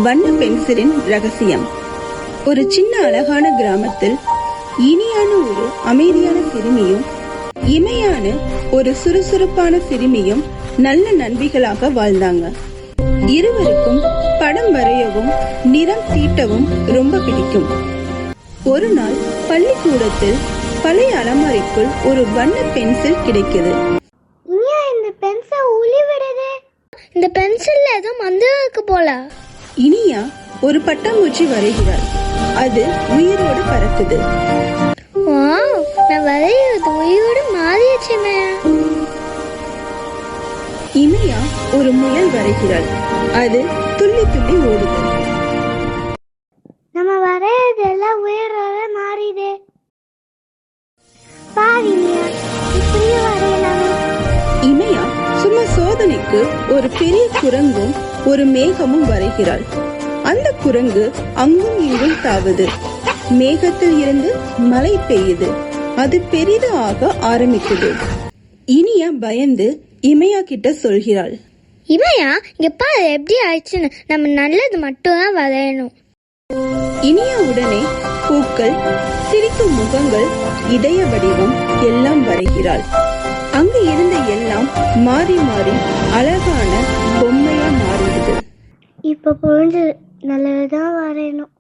வண்ண பென்சிலின் ரகசியம். ஒரு சின்ன அழகான கிராமத்தில் இனியான ஒரு அமைதியான சிறுமியும் இமையான ஒரு சுறுசுறுப்பான சிறுமியும் நல்ல நண்பிகளாக வாழ்ந்தாங்க. இருவருக்கும் படம் வரையவும் நிறம் தீட்டவும் ரொம்ப பிடிக்கும். ஒரு நாள் பள்ளிக்கூடத்தில் பழைய அலமாரிக்குள் ஒரு வண்ண பென்சில் கிடைக்குது. இந்த பென்சில்ல ஏதோ மந்திரம் இருக்கு போல. இனியா ஒரு பட்டாம்பூச்சி வரைகிறாள். அது உயிரோடு பறக்குது. வாவ், நான் வரைகிறது உயிரோடு மாறிடுச்சுமே. இனியா ஒரு முயல் வரைகிறாள். அது துள்ளி துள்ளி ஓடுது. நம்ம வரையறதெல்லாம் உயிரோட மாறிதே. இமையா சும்மா சோதனைக்கு ஒரு பெரிய குரங்கும் ஒரு மேகமும் வரைகிறாள். அந்த குரங்கு அங்கும் இங்கும் தாவுது. மேகத்தில் இருந்து மழை பெய்யுது. அது பெரிதாக ஆரம்பிக்குது. இனியா பயந்து இமையா கிட்ட சொல்கிறாள், இமையா இங்க பாரு எப்படி ஆயிடுச்சுன்னு, நம்ம நல்லது மட்டும் தான் வரையணும். இனியா உடனே பூக்கள், சிரிக்கும் முகங்கள், இதய வடிவம் எல்லாம் வரைகிறாள். அங்கு இருந்த எல்லாம் மாறி மாறி அழகான பொம்மையா மாறிடுது. இப்ப புரிஞ்சு நல்லதுதான் வரையணும்.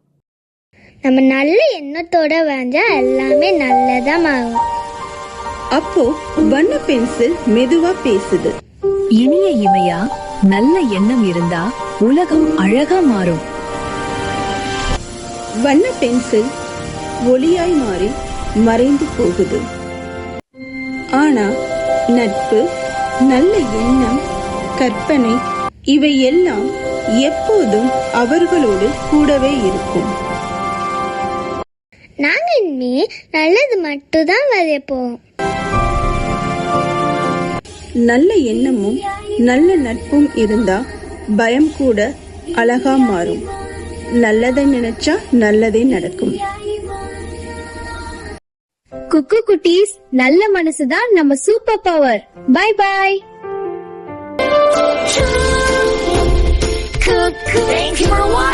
நம்ம நல்ல எண்ணத்தோட வரைஞ்சா எல்லாமே நல்லதா மாறும். அப்போ வண்ண பென்சில் மெதுவா பேசுது. இனிய இமையா, நல்ல எண்ணம் இருந்தா உலகம் அழகா மாறும். வண்ண பென்சில் ஒளியாய் மாறி மறைந்து போகுது. ஆனா நட்பு, நல்ல எண்ணம், கற்பனை இவை எல்லாம் எப்போதும் அவர்களோடு கூடவே இருக்கும். நாங்க இனிமே நல்லது மட்டும் தான் வரையப்போம். நல்ல எண்ணமும் நல்ல நட்பும் இருந்தா பயம் கூட அழகா மாறும். நல்லதை நினைச்சா நல்லதே நடக்கும். குக்கு குட்டீஸ், நல்ல மனசுதான் நம்ம super power. Bye bye. Thank you for watching.